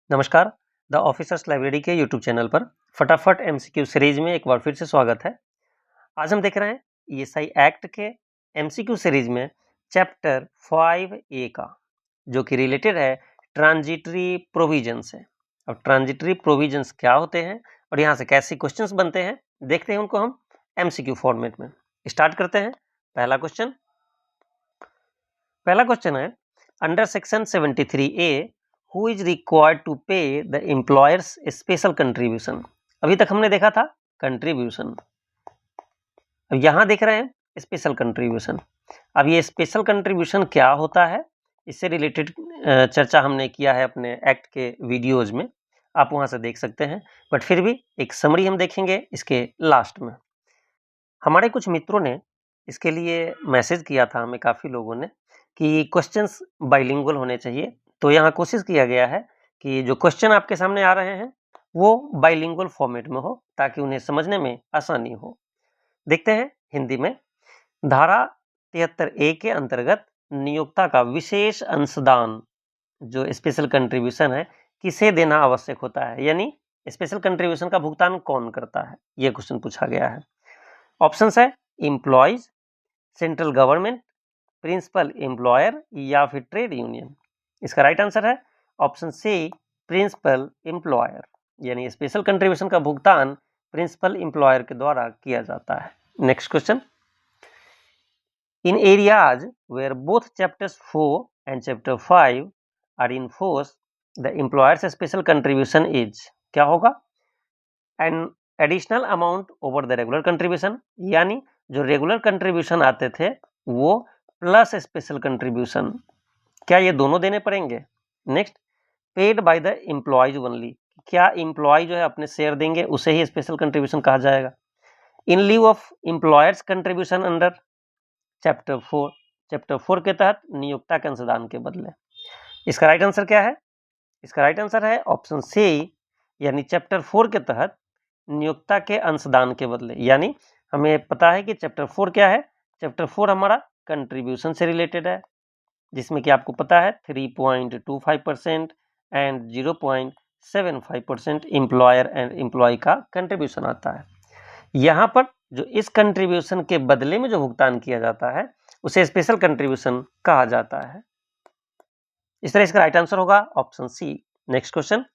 नमस्कार। The officers library के YouTube channel पर फटाफट एमसीक्यू सीरीज में एक बार फिर से स्वागत है। आज हम देख रहे हैं ईएसआई एक्ट के एमसीक्यू सीरीज में चैप्टर 5A का, जो कि रिलेटेड है ट्रांजिटरी प्रोविजन से। अब ट्रांजिटरी प्रोविजंस क्या होते हैं और यहाँ से कैसे क्वेश्चंस बनते हैं, देखते हैं उनको हम एमसीक्यू फॉर्मेट में। स्टार्ट करते हैं। पहला क्वेश्चन है, under section 73A who is required to pay the employer's special contribution। अभी तक हमने देखा था कंट्रीब्यूशन, अब यहां देख रहे हैं स्पेशल कंट्रीब्यूशन। अब ये स्पेशल कंट्रीब्यूशन क्या होता है, इससे रिलेटेड चर्चा हमने किया है अपने एक्ट के वीडियोज में, आप वहां से देख सकते हैं। बट फिर भी एक समरी हम देखेंगे इसके लास्ट में। हमारे कुछ मित्रों ने इसके लिए मैसेज किया था हमें, काफ़ी लोगों ने, कि क्वेश्चंस बाइलिंगुअल होने चाहिए। तो यहाँ कोशिश किया गया है कि जो क्वेश्चन आपके सामने आ रहे हैं वो बाइलिंगुअल फॉर्मेट में हो, ताकि उन्हें समझने में आसानी हो। देखते हैं हिंदी में। धारा 73A के अंतर्गत नियोक्ता का विशेष अंशदान, जो स्पेशल कंट्रीब्यूशन है, किसे देना आवश्यक होता है, यानी स्पेशल कंट्रीब्यूशन का भुगतान कौन करता है, यह क्वेश्चन पूछा गया है। ऑप्शन है employees, central government, principal employer या फिर ट्रेड यूनियन। इसका राइट आंसर है ऑप्शन सी, प्रिंसिपल एम्प्लॉयर, यानी स्पेशल कंट्रीब्यूशन का भुगतान प्रिंसिपल एम्प्लॉयर के द्वारा किया जाता है। Next question, in areas where both chapters 4 and chapter 5 are in force the employer's special contribution is, क्या होगा, an additional amount over the regular contribution, यानी जो रेगुलर कंट्रीब्यूशन आते थे वो प्लस स्पेशल कंट्रीब्यूशन, क्या ये दोनों देने पड़ेंगे। Next, paid by the employees only, क्या एम्प्लॉय जो है अपने शेयर देंगे, उसे ही स्पेशल कंट्रीब्यूशन कहा जाएगा। In lieu of employers contribution under chapter 4, chapter 4 के तहत नियोक्ता के अंशदान के बदले। इसका राइट आंसर क्या है, इसका राइट आंसर है ऑप्शन सी, यानी चैप्टर 4 के तहत नियोक्ता के अंशदान के बदले। यानी हमें पता है कि चैप्टर 4 क्या है, चैप्टर 4 हमारा कंट्रीब्यूशन से रिलेटेड है, जिसमें कि आपको पता है 3.25% एंड 0.75% एम्प्लॉयर एंड एम्प्लॉय का कंट्रीब्यूशन आता है। यहाँ पर जो इस कंट्रीब्यूशन के बदले में जो भुगतान किया जाता है उसे स्पेशल कंट्रीब्यूशन कहा जाता है। इस तरह इसका राइट आंसर होगा option C. Next question,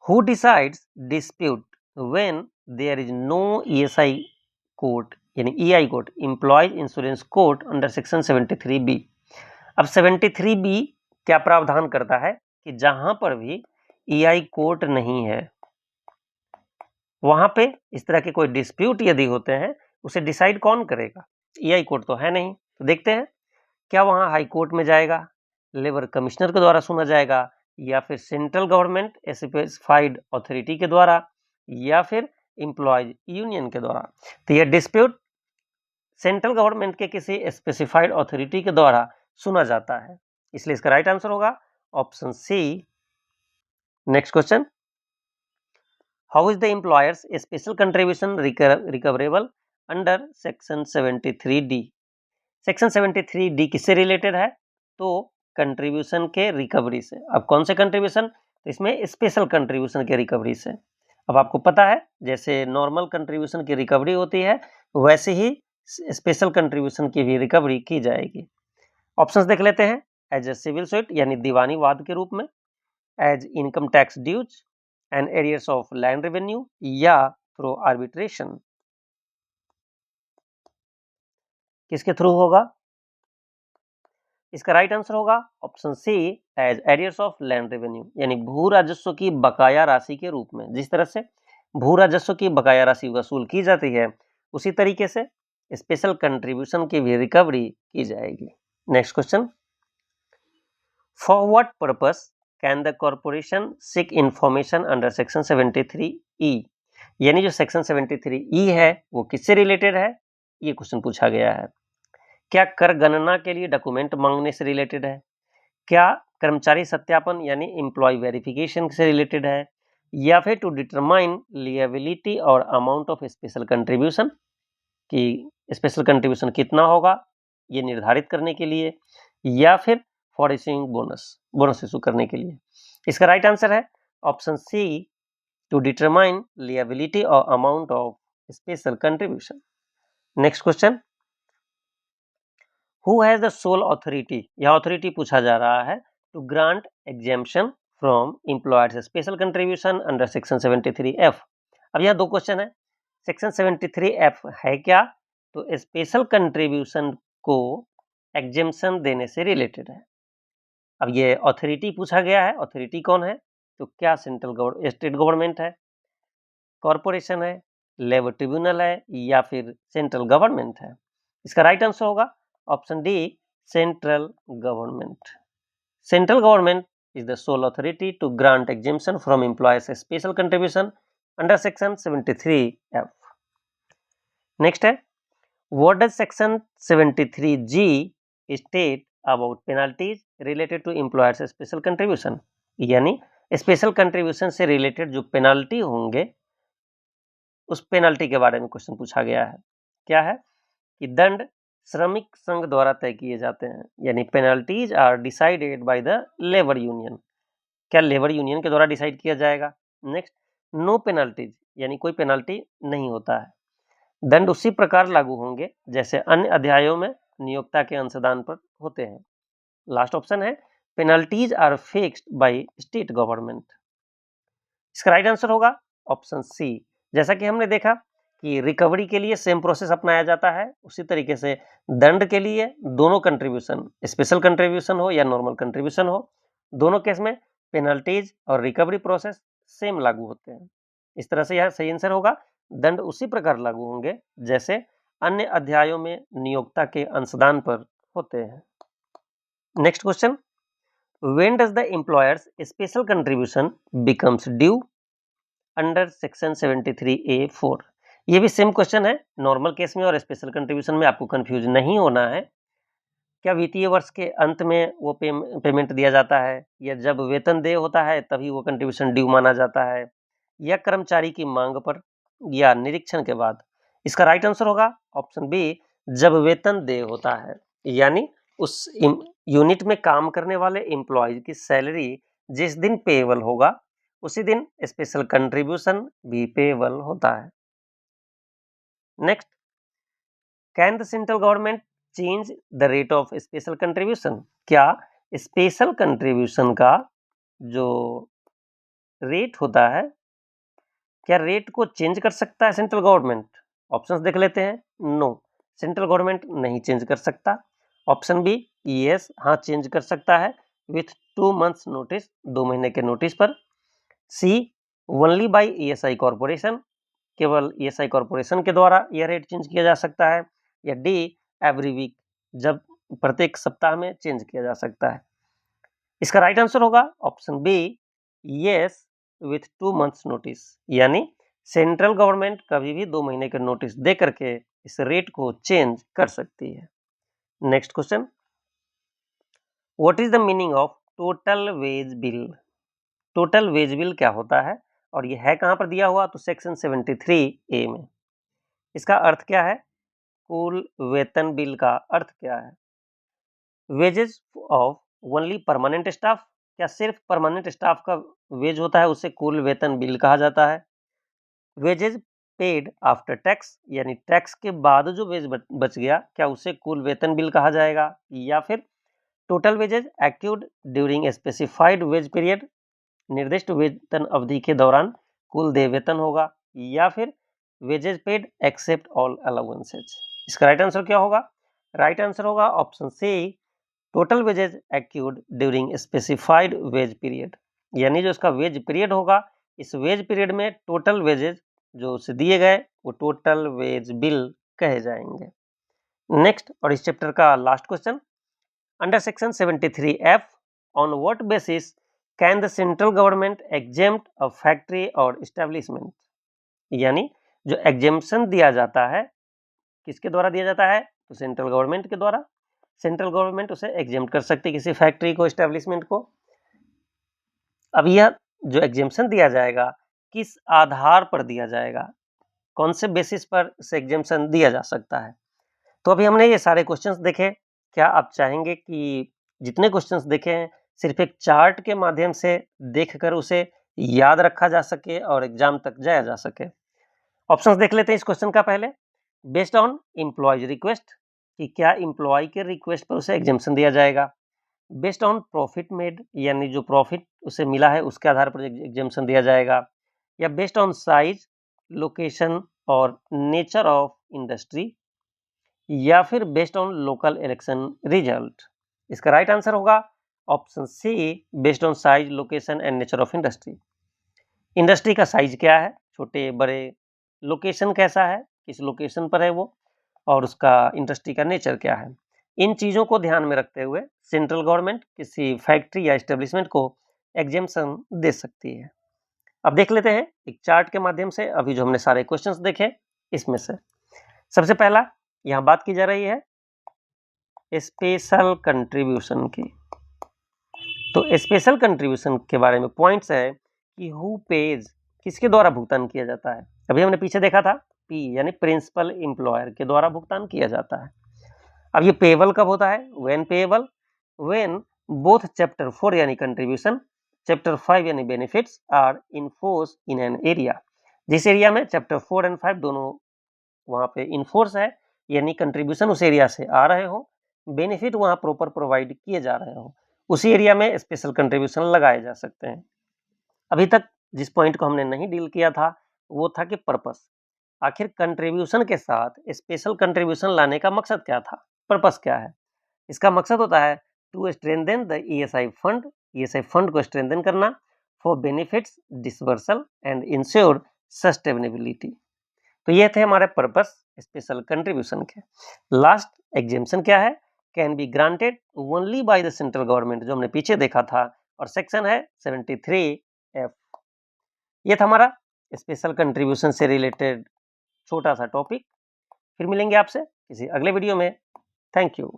who decides dispute when there is no ESI court, यानी EI court, employees insurance court under section 73B। अब 73B क्या प्रावधान करता है कि जहां पर भी ईआई कोर्ट नहीं है, वहां पे इस तरह के कोई डिस्प्यूट यदि होते हैं, उसे डिसाइड कौन करेगा, ईआई कोर्ट तो है नहीं। तो देखते हैं, क्या वहां हाई कोर्ट में जाएगा, लेबर कमिश्नर के द्वारा सुना जाएगा, या फिर सेंट्रल गवर्नमेंट स्पेसिफाइड अथॉरिटी के द्वारा, या फिर एम्प्लॉयज यूनियन के द्वारा। तो यह डिस्प्यूट सेंट्रल गवर्नमेंट के किसी स्पेसिफाइड अथॉरिटी के द्वारा सुना जाता है, इसलिए इसका राइट आंसर होगा option C. Next question, how is the employer's special contribution recoverable under section 73D। Section 73D किससे रिलेटेड है, तो कंट्रीब्यूशन के रिकवरी से। अब कौन से कंट्रीब्यूशन, तो इसमें स्पेशल कंट्रीब्यूशन के रिकवरी से। अब आपको पता है जैसे नॉर्मल कंट्रीब्यूशन की रिकवरी होती है, वैसे ही स्पेशल कंट्रीब्यूशन की भी रिकवरी की जाएगी। ऑप्शंस देख लेते हैं, एज ए सिविल सूट, यानी दीवानी वाद के रूप में, as income tax dues and arrears of land revenue, या थ्रू आर्बिट्रेशन। किसके थ्रू होगा, इसका राइट आंसर होगा option C, as arrears of land revenue, यानी भू राजस्व की बकाया राशि के रूप में। जिस तरह से भू राजस्व की बकाया राशि वसूल की जाती है, उसी तरीके से स्पेशल कंट्रीब्यूशन की भी रिकवरी की जाएगी। Next question, for what purpose can the corporation seek information under section 73E, यानी जो सेक्शन 73E है वो किससे रिलेटेड है, ये क्वेश्चन पूछा गया है। क्या कर गणना के लिए डॉक्यूमेंट मांगने से रिलेटेड है, क्या कर्मचारी सत्यापन यानी एम्प्लॉय वेरिफिकेशन से रिलेटेड है, या फिर टू डिटरमाइन लिएबिलिटी और अमाउंट ऑफ स्पेशल कंट्रीब्यूशन, कि स्पेशल कंट्रीब्यूशन कितना होगा ये निर्धारित करने के लिए, या फिर फॉर इशूइंग बोनस इशू करने के लिए। इसका राइट आंसर है option C, to determine liability और amount of special contribution. Next question, who has the sole authority, यह अथॉरिटी पूछा जा रहा है to grant exemption from employers special contribution under section 73F। अब यह दो क्वेश्चन है, सेक्शन 73F है क्या, तो स्पेशल कंट्रीब्यूशन को एग्जेम्पशन देने से रिलेटेड है। अब ये अथॉरिटी पूछा गया है, अथॉरिटी कौन है, तो क्या सेंट्रल स्टेट गवर्नमेंट है, कॉरपोरेशन है, लेबर ट्रिब्यूनल है, या फिर सेंट्रल गवर्नमेंट है। इसका राइट आंसर होगा option D, central government. Central government is the sole authority to grant exemption from employers' special contribution under section 73F. Next है, what does section 73G state about penalties related to employers' special contribution? यानी special contribution से related जो penalty होंगे उस penalty के बारे में question पूछा गया है। क्या है कि दंड श्रमिक संघ द्वारा तय किए जाते हैं, यानी penalties are decided by the labour union. क्या लेबर यूनियन के द्वारा डिसाइड किया जाएगा। नेक्स्ट, नो पेनाल्टीज, यानी कोई पेनाल्टी नहीं होता है। दंड उसी प्रकार लागू होंगे जैसे अन्य अध्यायों में नियोक्ता के अंशदान पर होते हैं। लास्ट ऑप्शन है, penalties are fixed by state government. इसका राइट आंसर होगा ऑप्शन सी। जैसा कि हमने देखा कि रिकवरी के लिए सेम प्रोसेस अपनाया जाता है, उसी तरीके से दंड के लिए दोनों कंट्रीब्यूशन, स्पेशल कंट्रीब्यूशन हो या नॉर्मल कंट्रीब्यूशन हो, दोनों केस में पेनल्टीज और रिकवरी प्रोसेस सेम लागू होते हैं। इस तरह से यह सही आंसर होगा, दंड उसी प्रकार लागू होंगे जैसे अन्य अध्यायों में नियोक्ता के अंशदान पर होते हैं। Next question, when does the employer's special contribution becomes due under section 73A(4)। ये भी सेम क्वेश्चन है, नॉर्मल केस में और स्पेशल कंट्रीब्यूशन में आपको कंफ्यूज नहीं होना है। क्या वित्तीय वर्ष के अंत में वो पेमेंट दिया जाता है, या जब वेतन देय होता है तभी वो कंट्रीब्यूशन ड्यू माना जाता है, या कर्मचारी की मांग पर, या निरीक्षण के बाद। इसका राइट आंसर होगा ऑप्शन बी, जब वेतन देय होता है, यानी उस यूनिट में काम करने वाले एम्प्लॉय की सैलरी जिस दिन पेएबल होगा उसी दिन स्पेशल कंट्रीब्यूशन भी पेएबल होता है। Next, can the central government change the rate of special contribution. क्या स्पेशल कंट्रीब्यूशन का जो रेट होता है, क्या रेट को चेंज कर सकता है सेंट्रल गवर्नमेंट। ऑप्शंस देख लेते हैं। नो, सेंट्रल गवर्नमेंट नहीं चेंज कर सकता। ऑप्शन बी, यस, हाँ चेंज कर सकता है विथ 2 months नोटिस, 2 महीने के नोटिस पर। सी, ओनली बाय ESI कॉर्पोरेशन, केवल ESI कॉर्पोरेशन के द्वारा यह रेट चेंज किया जा सकता है। या डी, एवरी वीक, जब प्रत्येक सप्ताह में चेंज किया जा सकता है। इसका राइट आंसर होगा option B, yes with 2 months notice, यानी सेंट्रल गवर्नमेंट कभी भी 2 महीने के नोटिस दे करके इस रेट को चेंज कर सकती है। Next question, what is the meaning of total wage bill. Total wage bill क्या होता है और ये है कहां पर दिया हुआ, तो सेक्शन 73A में। इसका अर्थ क्या है, कुल वेतन बिल का अर्थ क्या है। Wages of only permanent staff, क्या सिर्फ परमानेंट स्टाफ का वेज होता है उसे कुल वेतन बिल कहा जाता है। वेजेज पेड आफ्टर टैक्स, यानी टैक्स के बाद जो वेज बच गया क्या उसे कुल वेतन बिल कहा जाएगा। या फिर total wages accrued during specified wage period, निर्दिष्ट वेतन अवधि के दौरान कुल देय वेतन होगा। या फिर wages paid except all allowances. इसका राइट आंसर क्या होगा, राइट आंसर होगा option C, total wages accrued during specified wage period, यानी जो इसका वेज पीरियड होगा इस वेज पीरियड में टोटल वेजेज जो उसे दिए गए वो टोटल वेज बिल कहे जाएंगे। नेक्स्ट, और इस चैप्टर का last question, under section 73F on what basis can the central government exempt a factory और एस्टेब्लिशमेंट। यानी जो एग्जेम्पशन दिया जाता है किसके द्वारा दिया जाता है, तो सेंट्रल गवर्नमेंट के द्वारा। सेंट्रल गवर्नमेंट उसे एग्जेम्प्ट कर सकती है किसी फैक्ट्री को, एस्टेब्लिशमेंट को। अब यह जो एग्जेम्पशन दिया जाएगा किस आधार पर दिया जाएगा, कौन से बेसिस पर इसे एग्जेम्पशन दिया जा सकता है। तो अभी हमने ये सारे क्वेश्चंस देखे। क्या आप चाहेंगे कि जितने क्वेश्चंस देखे हैं सिर्फ एक चार्ट के माध्यम से देखकर उसे याद रखा जा सके और एग्जाम तक जाया जा सके। ऑप्शंस देख लेते हैं इस क्वेश्चन का। पहले, बेस्ड ऑन एम्प्लॉयज रिक्वेस्ट, कि क्या एम्प्लॉय के रिक्वेस्ट पर उसे एग्जाम्शन दिया जाएगा। बेस्ड ऑन प्रॉफिट मेड, यानी जो प्रॉफिट उसे मिला है उसके आधार पर एग्जाम्शन दिया जाएगा। या बेस्ड ऑन साइज, लोकेशन और नेचर ऑफ इंडस्ट्री, या फिर based on local election result. इसका राइट आंसर होगा option C, based on size, location and nature of industry. Industry का साइज क्या है, छोटे बड़े, लोकेशन कैसा है, किस लोकेशन पर है वो, और उसका इंडस्ट्री का नेचर क्या है। इन चीज़ों को ध्यान में रखते हुए सेंट्रल गवर्नमेंट किसी फैक्ट्री या एस्टेब्लिशमेंट को एग्जेम्पशन दे सकती है। अब देख लेते हैं एक चार्ट के माध्यम से अभी जो हमने सारे क्वेश्चंस देखे इसमें से। सबसे पहला यहाँ बात की जा रही है स्पेशल कंट्रीब्यूशन की। तो स्पेशल कंट्रीब्यूशन के बारे में पॉइंट्स है कि हु पेज, किसके द्वारा भुगतान किया जाता है। अभी हमने पीछे देखा था पी यानी प्रिंसिपल एम्प्लॉयर के द्वारा भुगतान किया जाता है। अब ये पेएबल कब होता है, when payable, when both chapter 4 यानी कंट्रीब्यूशन, चैप्टर 5 यानी benefits are in force in an area. जिस एरिया में चैप्टर 4 एंड 5 दोनों वहां पे इनफोर्स है, यानी कंट्रीब्यूशन उस एरिया से आ रहे हो, बेनिफिट वहां प्रॉपर प्रोवाइड किए जा रहे हो, उसी एरिया में स्पेशल कंट्रीब्यूशन लगाए जा सकते हैं। अभी तक जिस पॉइंट को हमने नहीं डील किया था वो था कि पर्पस, आखिर कंट्रीब्यूशन के साथ स्पेशल कंट्रीब्यूशन लाने का मकसद क्या था, पर्पस क्या है। इसका मकसद होता है to strengthen the ESI fund, ESI fund को स्ट्रेंथन करना, for benefits disbursal and ensure sustainability. तो ये थे हमारे पर्पस स्पेशल कंट्रीब्यूशन के। लास्ट एग्जेम्पशन क्या है, can be granted only by the central government, जो हमने पीछे देखा था, और सेक्शन है 73F। ये था हमारा स्पेशल कंट्रीब्यूशन से रिलेटेड छोटा सा टॉपिक। फिर मिलेंगे आपसे किसी अगले वीडियो में। Thank you.